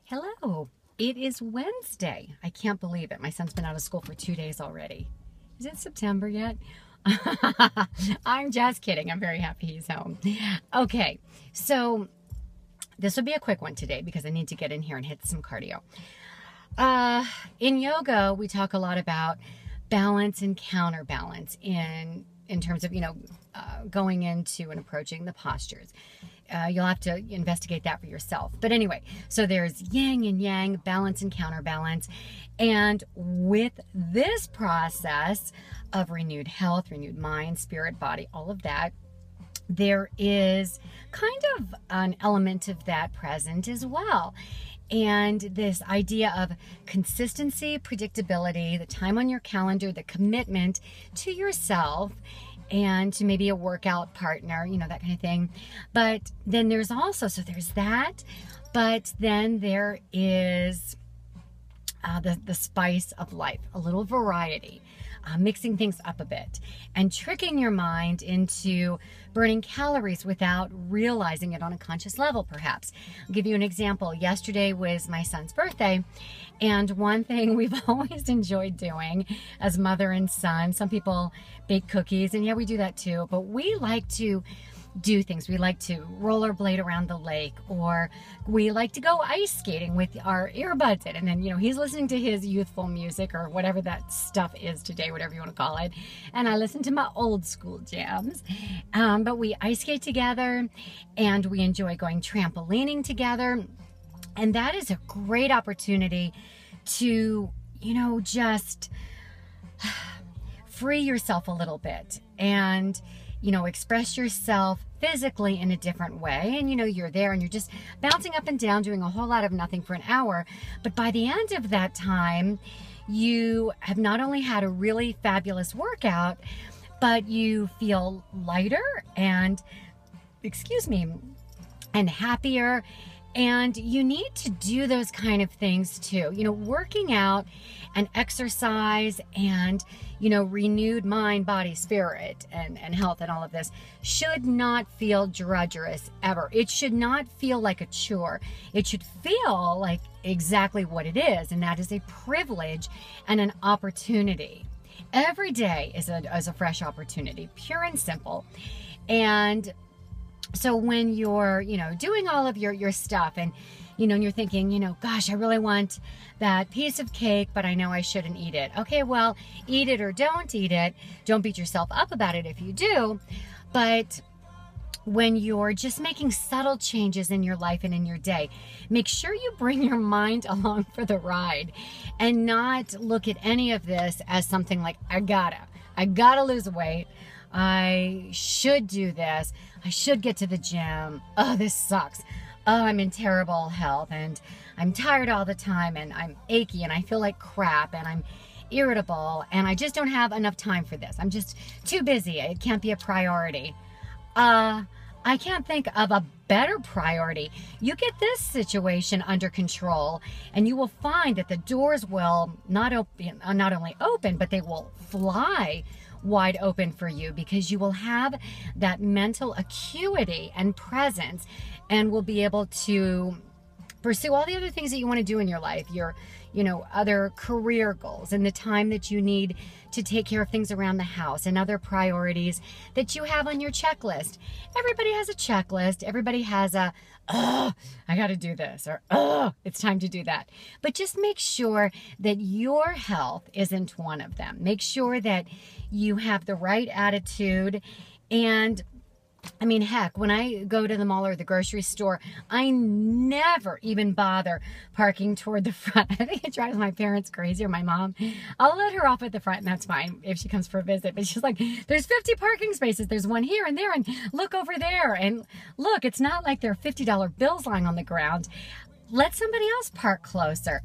Hello. It is Wednesday. I can't believe it. My son's been out of school for 2 days already. Is it September yet? I'm just kidding. I'm very happy he's home. Okay, so this will be a quick one today because I need to get in here and hit some cardio. In yoga, we talk a lot about balance and counterbalance in terms of, going into and approaching the postures. You'll have to investigate that for yourself. But anyway, so there's yin and yang, balance and counterbalance. And with this process of renewed health, renewed mind, spirit, body, all of that, there is kind of an element of that present as well. And this idea of consistency, predictability, the time on your calendar, the commitment to yourself, and to maybe a workout partner, that kind of thing. But then there's also, so there's that, but then there is the spice of life, a little variety, mixing things up a bit and tricking your mind into burning calories without realizing it on a conscious level, perhaps. I'll give you an example. Yesterday was my son's birthday, and one thing we've always enjoyed doing as mother and son, some people bake cookies, and yeah, we do that too, but we like to do things. We like to rollerblade around the lake, or we like to go ice skating with our earbuds in, and then he's listening to his youthful music or whatever that stuff is today, whatever you want to call it, and I listen to my old school jams. But we ice skate together, and we enjoy going trampolining together, and that is a great opportunity to just free yourself a little bit and express yourself physically in a different way. And you're there and you're just bouncing up and down, doing a whole lot of nothing for an hour. But by the end of that time, you have not only had a really fabulous workout, but you feel lighter and, and happier. And you need to do those kind of things too. Working out and exercise and, renewed mind, body, spirit, and health and all of this should not feel drudgerous ever. It should not feel like a chore. It should feel like exactly what it is, and that is a privilege and an opportunity. Every day is a fresh opportunity, pure and simple. And so when you're, doing all of your stuff and, and you're thinking, gosh, I really want that piece of cake, but I know I shouldn't eat it. Okay, well, eat it or don't eat it. Don't beat yourself up about it if you do. But when you're just making subtle changes in your life and in your day, make sure you bring your mind along for the ride and not look at any of this as something like, I gotta lose weight. I should do this. I should get to the gym. Oh, this sucks. Oh, I'm in terrible health and I'm tired all the time and I'm achy and I feel like crap and I'm irritable and I just don't have enough time for this. I'm just too busy. It can't be a priority. I can't think of a better priority. You get this situation under control and you will find that the doors will not only open, but they will fly wide open for you, because you will have that mental acuity and presence and will be able to pursue all the other things that you want to do in your life, your other career goals, and the time that you need to take care of things around the house and other priorities that you have on your checklist. Everybody has a checklist. Everybody has a, I got to do this, or it's time to do that. But just make sure that your health isn't one of them. Make sure that you have the right attitude. And heck, when I go to the mall or the grocery store, I never even bother parking toward the front. I think it drives my parents crazy, or my mom. I'll let her off at the front, and that's fine if she comes for a visit. But she's like, there's 50 parking spaces. There's one here and there, and look over there. And look, it's not like there are $50 bills lying on the ground. Let somebody else park closer.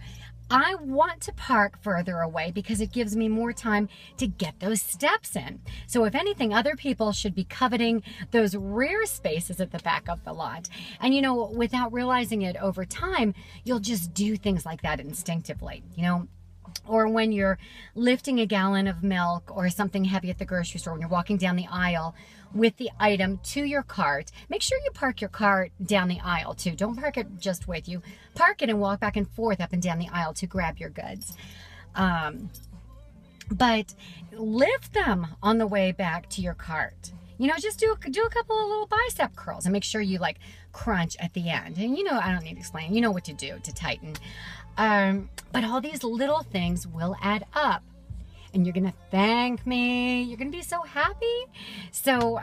I want to park further away because it gives me more time to get those steps in. So if anything, other people should be coveting those rear spaces at the back of the lot. And without realizing it over time, you'll just do things like that instinctively. or when you're lifting a gallon of milk or something heavy at the grocery store, when you're walking down the aisle with the item to your cart, make sure you park your cart down the aisle too. Don't park it just with you. Park it and walk back and forth up and down the aisle to grab your goods. But lift them on the way back to your cart. You know, just do a couple of little bicep curls and make sure you like crunch at the end. And you know, I don't need to explain. You know what to do to tighten. But all these little things will add up. And you're gonna thank me. You're gonna be so happy. So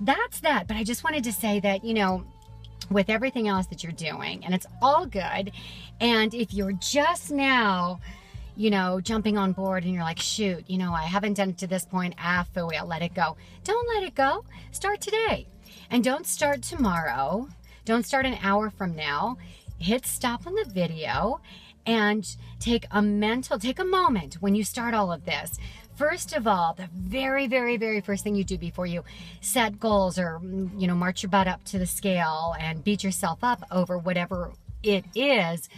that's that. But I just wanted to say that, you know, with everything else that you're doing, and it's all good. And if you're just now, you know, jumping on board and you're like, shoot, you know, I haven't done it to this point. Phooey, I'll let it go. Don't let it go. Start today. And don't start tomorrow. Don't start an hour from now. Hit stop on the video and take a moment when you start all of this. First of all, the very, very, very first thing you do before you set goals or, you know, march your butt up to the scale and beat yourself up over whatever it is,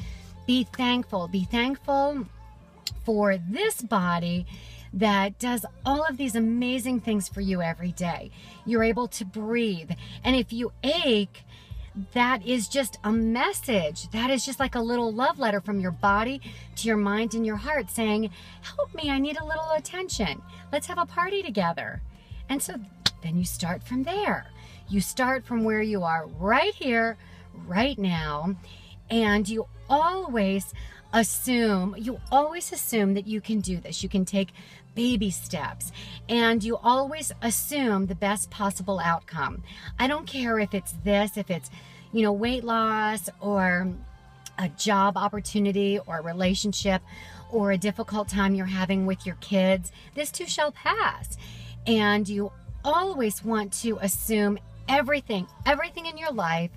be thankful. Be thankful for this body that does all of these amazing things for you every day. You're able to breathe. And if you ache, that is just a message. That is just like a little love letter from your body to your mind and your heart saying, help me, I need a little attention. Let's have a party together. And so then you start from there. You start from where you are right here, right now. And you always assume that you can do this. You can take baby steps, and you always assume the best possible outcome. I don't care if it's this, if it's, you know, weight loss or a job opportunity or a relationship or a difficult time you're having with your kids. This too shall pass. And you always want to assume everything in your life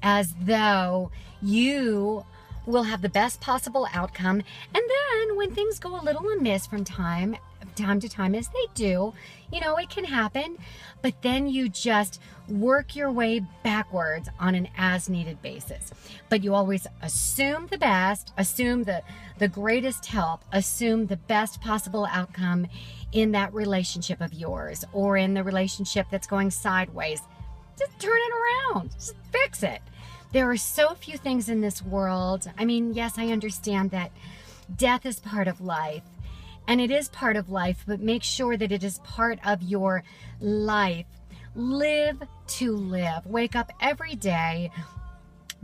as though you will have the best possible outcome. And then when things go a little amiss from time to time, as they do, you know, it can happen, but then you just work your way backwards on an as needed basis. But you always assume the best, assume the greatest help, assume the best possible outcome in that relationship of yours or in the relationship that's going sideways. Just turn it around, just fix it. There are so few things in this world. I mean, yes, I understand that death is part of life, and it is part of life, but make sure that it is part of your life. Live to live. Wake up every day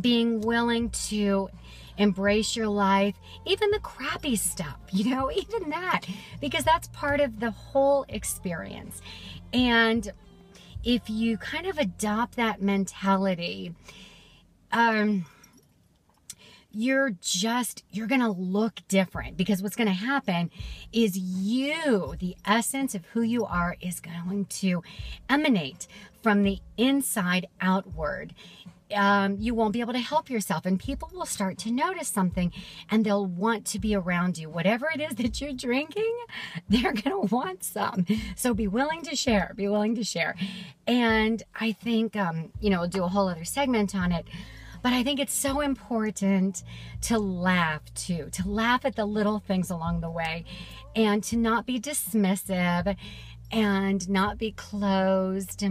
being willing to embrace your life, even the crappy stuff, you know, even that, because that's part of the whole experience. And if you kind of adopt that mentality, you're gonna look different, because what's gonna happen is you, the essence of who you are, is going to emanate from the inside outward. You won't be able to help yourself, and people will start to notice something, and they'll want to be around you. Whatever it is that you're drinking, they're gonna want some. So be willing to share, be willing to share. And I think, you know, we'll do a whole other segment on it, but I think it's so important to laugh too, to laugh at the little things along the way, and to not be dismissive and not be closed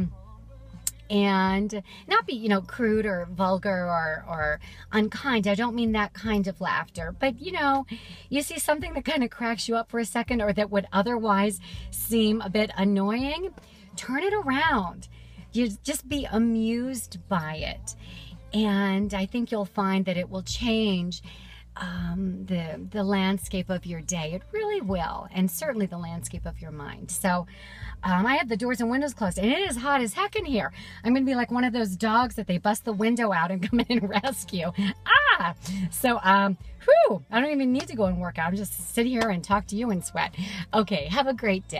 and not be, you know, crude or vulgar or unkind. I don't mean that kind of laughter, but you know, you see something that kind of cracks you up for a second, or that would otherwise seem a bit annoying, turn it around. You just be amused by it. And I think you'll find that it will change the landscape of your day. It really will, and certainly the landscape of your mind. So I have the doors and windows closed, and it is hot as heck in here. I'm gonna be like one of those dogs that they bust the window out and come in and rescue. So I don't even need to go and work out. I'm just sit here and talk to you and sweat. Okay, have a great day.